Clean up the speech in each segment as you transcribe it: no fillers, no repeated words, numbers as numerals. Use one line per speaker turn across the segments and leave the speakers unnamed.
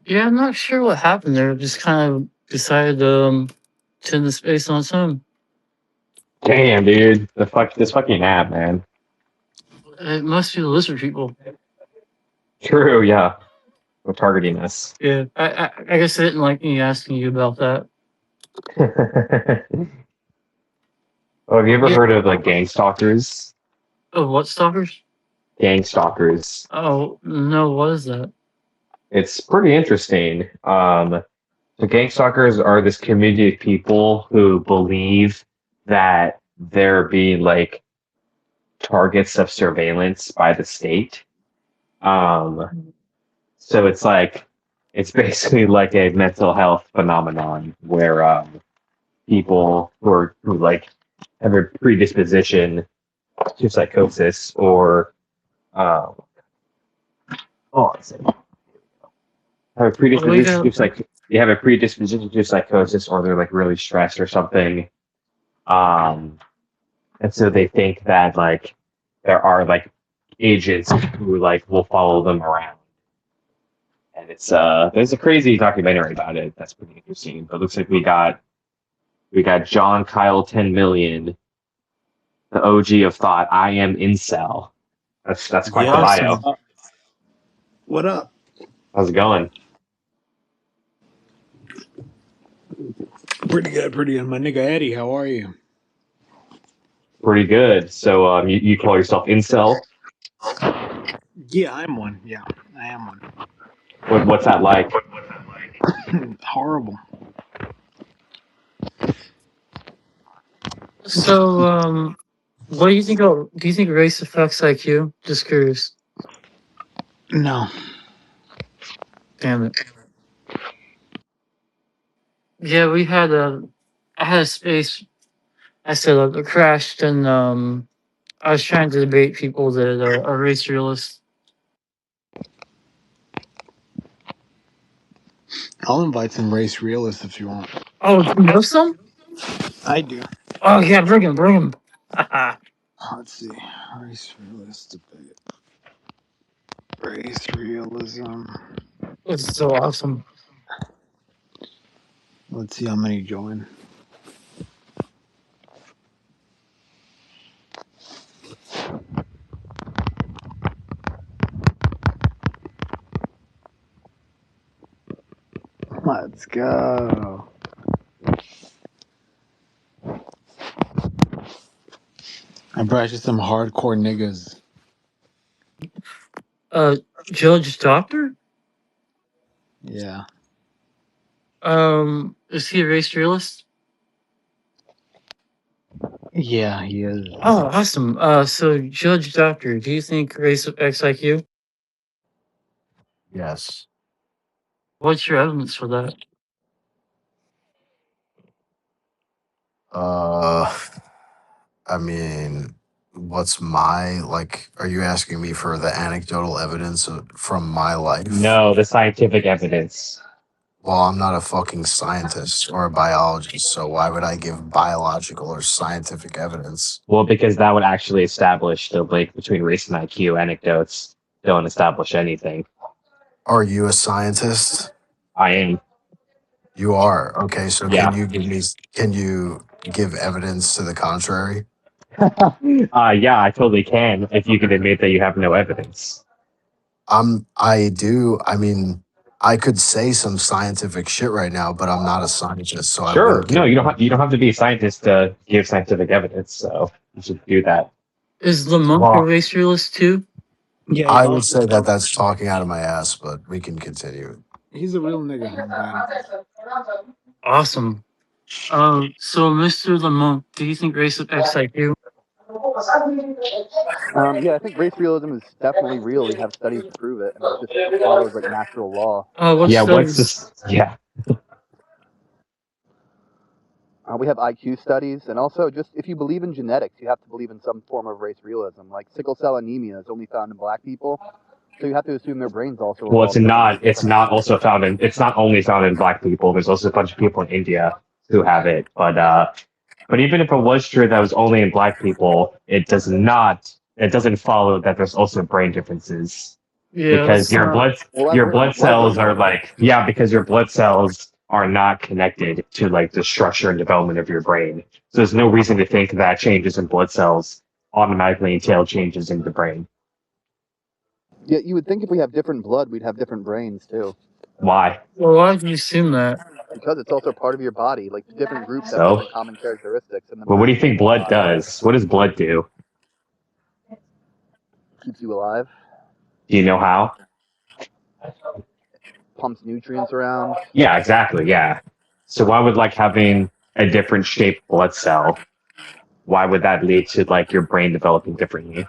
Yeah, I'm not sure what happened there. It just kind of decided to end the space on its own.
Damn, dude, this fucking app, man.
It must be the lizard people.
True, yeah, they're targeting us.
Yeah, I guess I didn't like me asking you about that.
Oh, have you ever
Yeah.
heard of like gang stalkers?
Oh, what stalkers?
Gang stalkers.
Oh no, what is that?
It's pretty interesting. So gang stalkers are this community of people who believe that they're being like targets of surveillance by the state. Um, so it's basically like a mental health phenomenon where people who like have a predisposition to psychosis or um, oh, have a
Oh, we
predisposition
got.
to like they have a predisposition to psychosis or they're like really stressed or something. Um, and so they think that like there are like agents who like will follow them around. And it's there's a crazy documentary about it that's pretty interesting. But it looks like we got John Kyle 10 million, the OG of thought. I am incel. That's quite the
Yeah.
bio.
Awesome.
What up?
How's it going?
Pretty good, pretty good. My nigga Eddie, how are you?
Pretty good. So you call yourself incel?
Yeah, I'm one. Yeah, I am one.
What's that like?
Horrible.
So, what do you think? Do you think race affects IQ? Just curious.
No.
Damn it. Yeah, we had a. I had a space. I said it crashed, and I was trying to debate people that are race realists.
I'll invite some race realists if you want.
Oh, do you know some?
I do.
Oh yeah, bring him, bring him.
Let's see. Race realist debate. Race realism.
It's so awesome.
Let's see how many join. Let's go. I brought you some hardcore niggas.
Uh, Judge Doctor.
Yeah.
Is he a race realist?
Yeah, he is.
Oh, awesome. So Judge Doctor, do you think race affects IQ?
Yes.
What's your evidence for that?
Uh, I mean, what's my like? Are you asking me for the anecdotal evidence from my life?
No, the scientific evidence.
Well, I'm not a fucking scientist or a biologist, so why would I give biological or scientific evidence?
Well, because that would actually establish the link between race and IQ. Anecdotes don't establish anything.
Are you a scientist?
I am.
You are. Okay, so
Yeah.
can you give evidence to the contrary?
Yeah, I totally can if you can admit that you have no evidence.
I do. I mean, I could say some scientific shit right now, but I'm not a scientist, so I
Sure.
wouldn't
No,
give.
you don't have to be a scientist to give scientific evidence, so you should do that.
Is Lamont a
Well,
race realist too?
Yeah, he's
I would
also
say that that's talking out of my ass, but we can continue.
he's a real nigga. Invite him.
Awesome. So Mr. Lamont, do you think race affects IQ?
Yeah, I think race realism is definitely real. We have studies to prove it, and it just follows like natural law.
What
Yeah, what's
studies?
this? Yeah.
We have IQ studies, and also just if you believe in genetics, you have to believe in some form of race realism. Like sickle cell anemia is only found in black people, so you have to assume their brains also
Well,
evolved differently.
it's not only found in black people. There's also a bunch of people in India who have it. But even if it was true that it was only in black people, it doesn't follow that there's also brain differences.
Yeah,
because
that's not.
Well,
your
why
blood
is that
cells are
not?
like, yeah, because your blood cells are not connected to like the structure and development of your brain. So there's no reason to think that changes in blood cells automatically entail changes in the brain.
Yeah, you would think if we have different blood, we'd have different brains too,
Why?
Well, why do you assume that?
because it's also part of your body. Like different groups have
So,
different common characteristics, and the
well, what do you
brain
think
is one
blood
of them.
does? What does blood do?
Keeps you alive,
Do you know how?
pumps nutrients around.
Yeah, exactly. Yeah. So why would like having a different shaped blood cell, why would that lead to like your brain developing differently?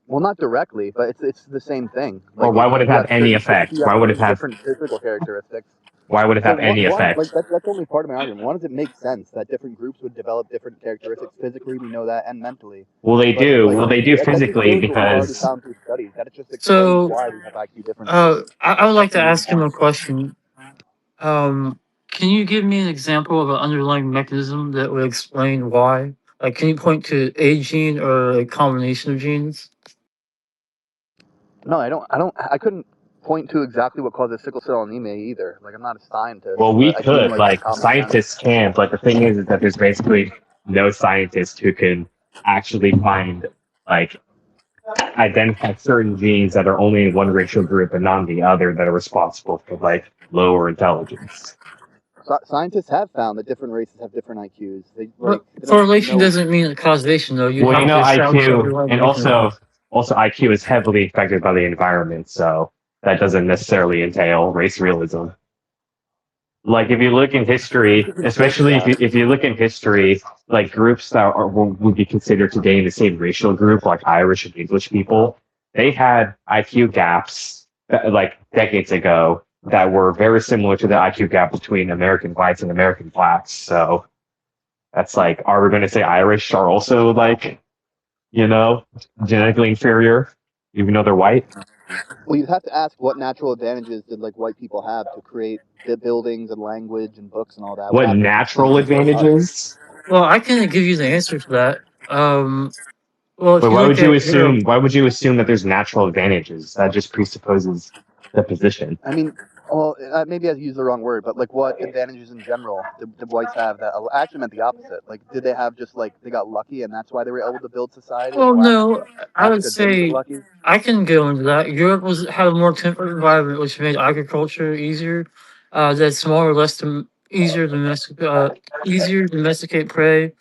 Well, not directly, but it's the same thing.
Or
Like
why would
if
it
you
have
have
any
certain if
effect?
you have
Why would it
certain
have
different physical characteristics.
why would it
So
have any
one like
effect?
that's only part of my argument. One, does it make sense that different groups would develop different characteristics physically? We know that, and mentally.
Well, they
But
do.
like
Well, they do
that just
physically
shows what we've already
because
found through studies. That it just explains
So,
why we have IQ differences.
I would like to
Nothing
ask him
more.
a question. Can you give me an example of an underlying mechanism that would explain why? Like, can you point to a gene or a combination of genes?
No, I couldn't point to exactly what causes sickle cell anemia either. Like I'm not a scientist,
well, we
but I feel
could
like it's
like
common sense.
scientists can, but the thing is that there's basically no scientist who can actually find like identify certain genes that are only in one racial group and not in the other that are responsible for like lower intelligence.
Scientists have found that different races have different IQs.
But
They don't
correlation
know.
doesn't mean causation, though. You
Well, you
have
know,
to establish the
IQ
underlying
and
mechanism.
also IQ is heavily affected by the environment, so that doesn't necessarily entail race realism. Like if you look in
You
history,
could conflate
especially
that.
if you look in history, like groups that would be considered today in the same racial group, like Irish and English people, they had IQ gaps like decades ago that were very similar to the IQ gap between American whites and American blacks. So that's like, are we going to say Irish are also like, you know, genetically inferior, even though they're white?
Well, you'd have to ask what natural advantages did like white people have to create the buildings and language and books and all that. What
What natural
advantages did us?
advantages?
Well, I can give you the answer to that. Well, if
But
you
why
look
would you
at Europe,
assume? Why would you assume that there's natural advantages? That just presupposes the position.
I mean, well, maybe I used the wrong word, but like what advantages in general did whites have that I actually meant the opposite? Like, did they have just like they got lucky and that's why they were able to build society and
well, no, I would
Africa didn't get
say
lucky?
I can go into that. Europe was had a more temperate environment, which made agriculture easier. That smaller, easier to domesticate prey.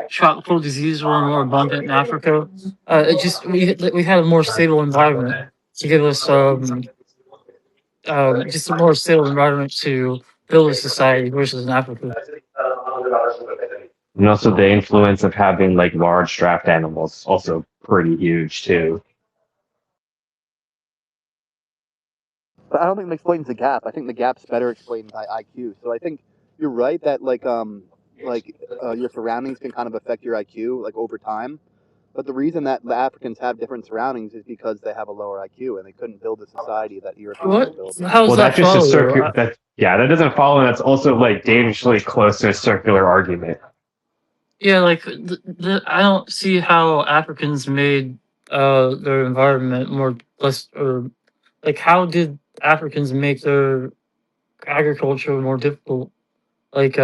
Tropical diseases were more abundant in Africa. It just we had a more stable environment to give us just a more stable environment to build a society versus in Africa.
And also the influence of having like large draft animals, also pretty huge too.
But I don't think it explains the gap. I think the gap's better explained by IQ. So I think you're right that your surroundings can kind of affect your IQ like over time. But the reason that the Africans have different surroundings is because they have a lower IQ and they couldn't build the society that Europeans
What?
were building.
How does
Well,
that
that's just a
follow? Though?
circular. That yeah, that doesn't follow. That's also like dangerously close to a circular argument.
Yeah, like I don't see how Africans made their environment more less or like how did Africans make their agriculture more difficult? Like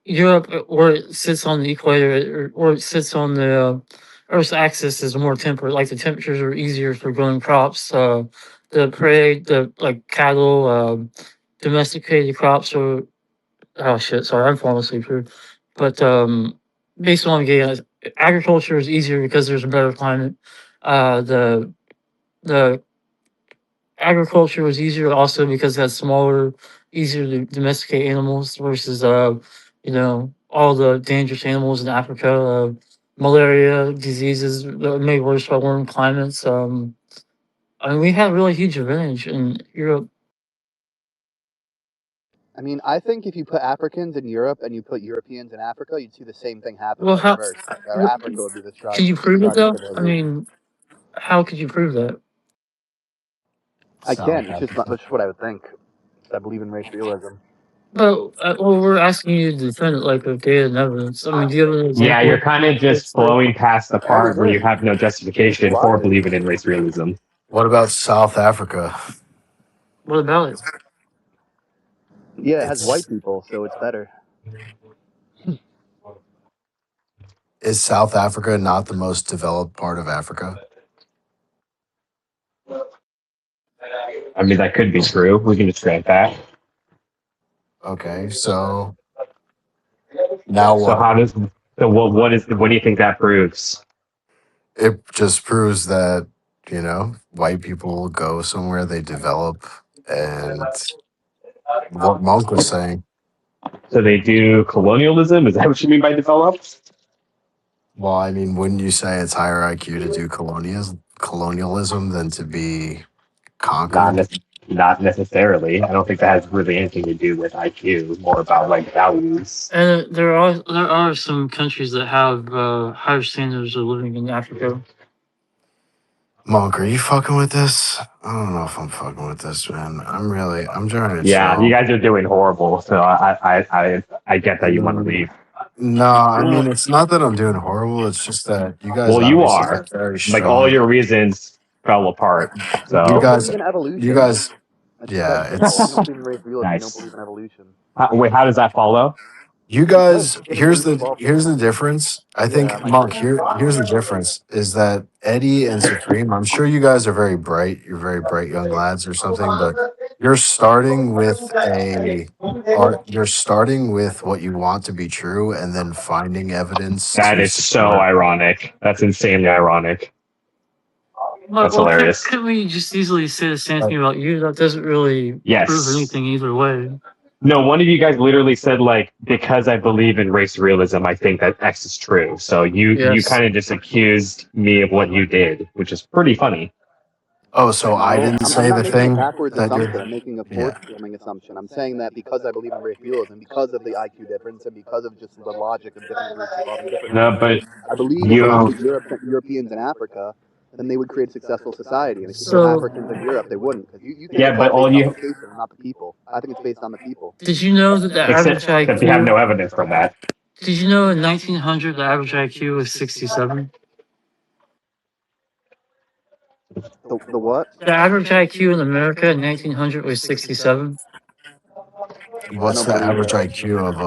Europe, where it sits on the equator or it sits on the Earth's axis, is more temperate. Like the temperatures are easier for growing crops. The prey, the like cattle, domesticated crops are. Oh shit! Sorry, I'm falling asleep here. But based on getting agriculture is easier because there's a better climate. The agriculture was easier also because it has smaller, easier to domesticate animals versus all the dangerous animals in Africa, malaria diseases that are made worse by warm climates. I mean, we had a really huge advantage in Europe.
I mean, I think if you put Africans in Europe and you put Europeans in Africa, you'd see the same thing happen,
Well,
but
how
reversed.
what,
Africa would be the
can you prove it
thriving
though? I
civilization.
mean, how could you prove that?
I
Sound
can. It's just not
effective.
that's just what I would think. I believe in race realism.
But well, we're asking you to defend it like with data and evidence. I mean, do you have an
Yeah,
example?
you're kind of just
That's like,
blowing past the
I already
part where you
did.
have no
You just
justification for
lied.
believing in race realism.
What about South Africa?
What about it?
Yeah, it has white
It's
people, so it's better.
is South Africa not the most developed part of Africa?
I mean, that could be true. We can just grant that.
Okay, so now
So
what?
how does so what do you think that proves?
It just proves that, white people go somewhere, they develop, and what Monk was saying.
So they do colonialism? Is that what you mean by develop?
Well, I mean, wouldn't you say it's higher IQ to do colonialism than to be
Not
conquered?
ne- not necessarily. I don't think that has really anything to do with IQ. More about like values.
And there are some countries that have higher standards of living in Africa.
Monk, are you fucking with this? I don't know if I'm fucking with this, man. I'm trying to
Yeah, you
chill.
guys are doing horrible. So I get that you want to leave.
No, I mean, it's not that I'm doing horrible. It's just that you guys
Well, you
obviously
are.
have very
Like all
strong.
your reasons fell apart.
You
Don't
So
guys,
believe in
you
evolution.
guys,
That's
yeah,
simple. If you don't
it's
believe in race realism, you don't
nice.
believe in evolution.
Wait, how does that follow?
you
Because
guys.
different groups evolve
Here's the
differently.
difference. I
Yeah,
think Monk. Here's the difference is that Eddie and Supreme. I'm sure you guys are very bright. You're very bright young lads or something, but you're starting with you're starting with what you want to be true, and then finding evidence
That
to
is so
support.
ironic. That's insanely ironic.
But
That's
well,
hilarious.
could we just easily say the same
Like,
thing about you? That doesn't really prove
Yes.
anything either way.
No, one of you guys literally said like because I believe in race realism, I think that X is true. So you
Yes.
kind of just accused me of what you did, which is pretty funny.
oh, so I
Well,
didn't
I'm
say
not
the
making a
thing
backwards
that
assumption.
you're.
I'm making a
Yeah.
forthcoming assumption. I'm saying that because I believe in race realism, because of the IQ difference, and because of just the logic of different groups evolving differently,
No, but
I believe if they
you
put Europeans in Africa, then they would create a successful society. And if you put
So,
Africans in Europe, they wouldn't. Because you think
yeah,
it's all
but all
based on
you
location, not the people. I think it's based on the people.
did you know that the average
except you have no
IQ?
evidence for that.
Did you know in 1900 the average IQ was 67?
The what?
The average IQ in America in 1900 was 67.
I
What's
don't
the
believe
average
it.
IQ of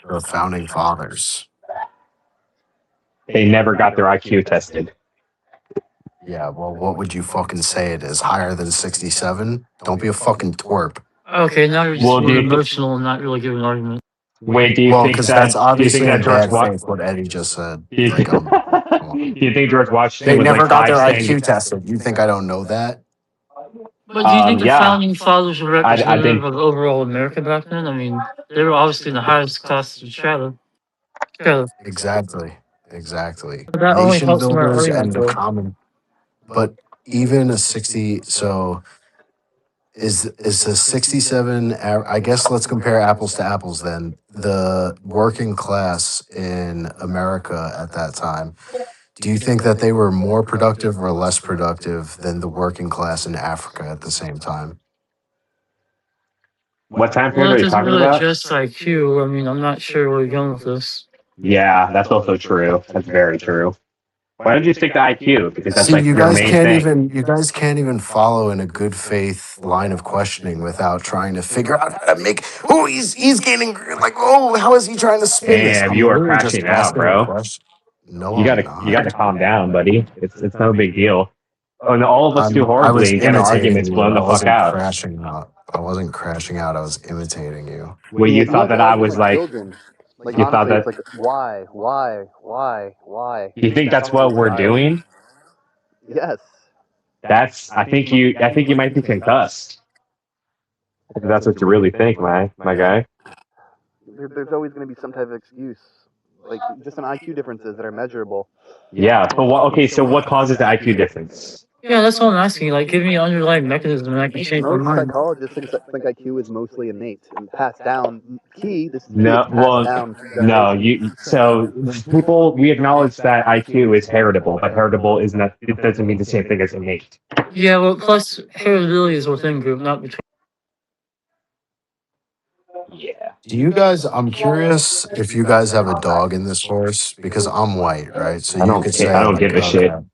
the founding fathers?
They never got their IQ tested.
Yeah, well, what would you fucking say it is? Higher than 67? Don't be a fucking twerp.
Okay, now you're just
Well,
being emotional and not really giving an argument.
wait,
Well, because that's
do you think
obviously
that
in
George
bad
what
faith what Eddie just said.
do you think,
Like, come on.
do you think George Washington
They
was like
never got
five
their
saying
IQ tested. You think I don't know that?
But do you think the
yeah.
founding fathers were
I
representative
think
of overall America back then? I mean, they were obviously in the highest class of strata.
Exactly. Exactly.
But that only
Nation
helps my
builders
argument,
and the
though.
common, but even a 60, so is the 67, I guess let's compare apples to apples then. The working class in America at that time, do you think that they were more productive or less productive than the working class in Africa at the same time?
what time
Well,
period
that
are you
doesn't
talking
really
about?
adjust IQ. I mean, I'm not sure where you're going with this.
Yeah, that's also true. That's very true. Why don't you stick to IQ? Because that's
See,
like your main thing.
you guys can't even follow in a good faith line of questioning without trying to figure out how to make, oh, he's getting, like, oh, how is he trying to spin this?
Damn,
I'm
you are
literally just
crashing out,
asking a
bro.
question. No, I'm
You
not.
gotta calm down, buddy. It's no big deal. And all of us do
I
horribly
was
and get our
imitating
arguments
you.
blown
I
the fuck
wasn't
out.
crashing out. I wasn't crashing out. I was imitating you.
Well,
Yeah,
you
you
thought
guys
that
are
I
acting
was
like
like,
children. Like
you thought
honestly, it's
that,
like why?
you think that's
Talking to
what
a
we're
child.
doing?
Yes.
I think you might be concussed. If that's what you really think, my guy.
There's always going to be some type of excuse, like just an IQ differences that are measurable.
Yeah, but okay, so what causes the IQ difference?
Yeah, that's what I'm asking. Like, give me an underlying mechanism and I can change my
Most
mind.
psychologists think IQ is mostly innate and passed down. This is key.
No,
It's passed
well,
down through
no,
generations.
people, we acknowledge that IQ is heritable, but heritable is not, it doesn't mean the same thing as innate.
Yeah, well, plus heritability is within group, not between.
Yeah.
Do you guys, I'm curious if you guys have a dog in this horse because I'm white, right? So
I
you
don't
could
care. I
say,
don't
like,
give a shit.
okay.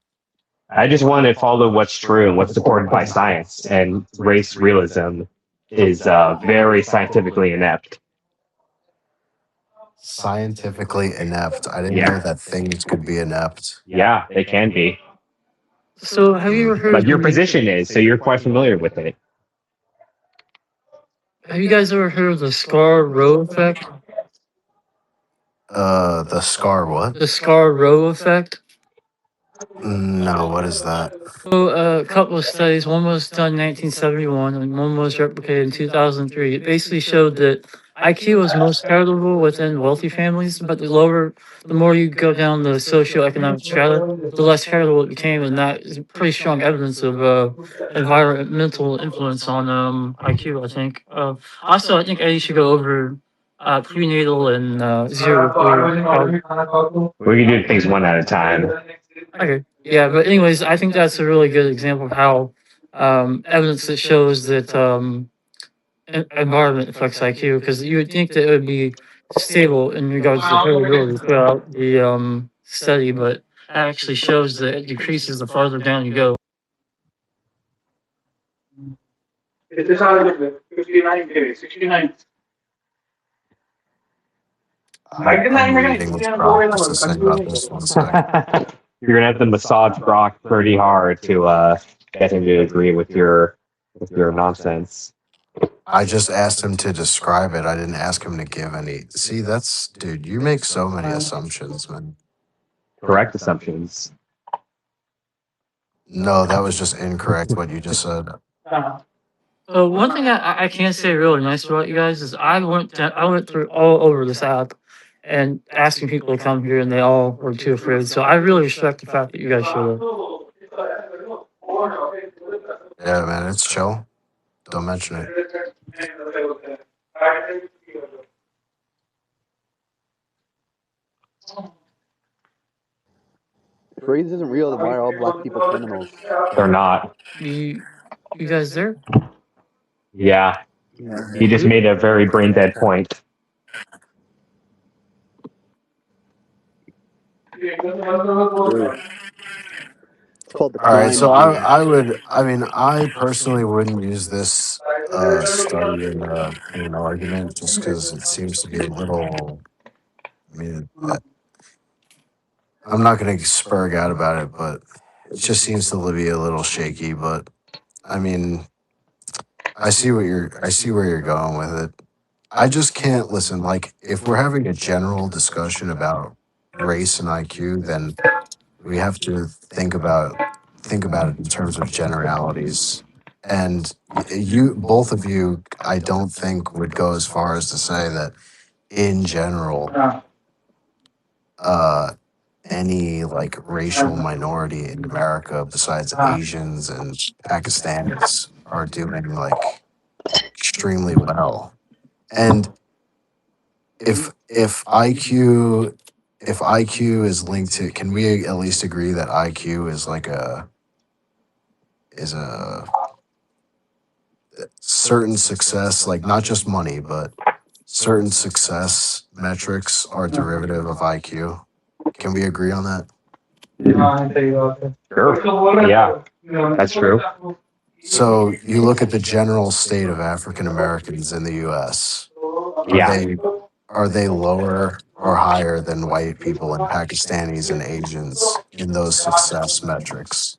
I just want to follow what's true and what's supported by science. And race realism is very scientifically inept.
Scientifically inept. I didn't know
Yeah.
that things could be inept.
Yeah, they can be.
So have you
Hmm.
ever heard
But
of
your
the
position is, so you're quite familiar with it.
have you guys ever heard of the Scar Row effect?
The scar what?
The Scar Row effect?
No, what is that?
So a couple of studies, one was done in 1971 and one was replicated in 2003. It basically showed that IQ was most heritable within wealthy families, but the more you go down the socioeconomic strata, the less heritable it became, and that is pretty strong evidence of environmental influence on IQ. I think. Also, I think Eddie should go over prenatal and 0 to 3 childhood.
We can do things one at a time.
Okay. Yeah, but anyways, I think that's a really good example of how evidence that shows that environment affects IQ, because you would think that it would be stable in regards to heritability throughout the study, but it actually shows that it decreases the farther down you go.
I'm reading what Brock has to say about this. One sec.
You're gonna have to massage Brock pretty hard to get him to agree with your nonsense.
I just asked him to describe it. I didn't ask him to give any. See, that's dude. You make so many assumptions, man.
Correct assumptions.
No, that was just incorrect. What you just said.
One thing I can say really nice about you guys is I went through all over this app and asking people to come here, and they all were too afraid. So I really respect the fact that you guys showed up.
Yeah, man, it's chill. Don't mention it.
If race isn't real, then why are all black people criminals?
They're not.
You guys there?
Yeah.
Yeah.
You just made a very brain dead point.
True. It's called the
All right,
crime
so
gene.
I personally wouldn't use this study in an argument just because it seems to be a little. I mean, I'm not going to spurg out about it, but it just seems to be a little shaky. But I mean, I see where you're going with it. I just can't listen. Like, if we're having a general discussion about race and IQ, then we have to think about it in terms of generalities. And you, both of you, I don't think would go as far as to say that in general, uh, any like racial minority in America besides Asians and Pakistanis are doing like extremely well. And if IQ if IQ is linked to, can we at least agree that IQ is like a certain success, like not just money, but certain success metrics are derivative of IQ? Can we agree on that?
Sure. Yeah, that's true.
So you look at the general state of African Americans in the US. Are
Yeah.
they lower or higher than white people and Pakistanis and Asians in those success metrics?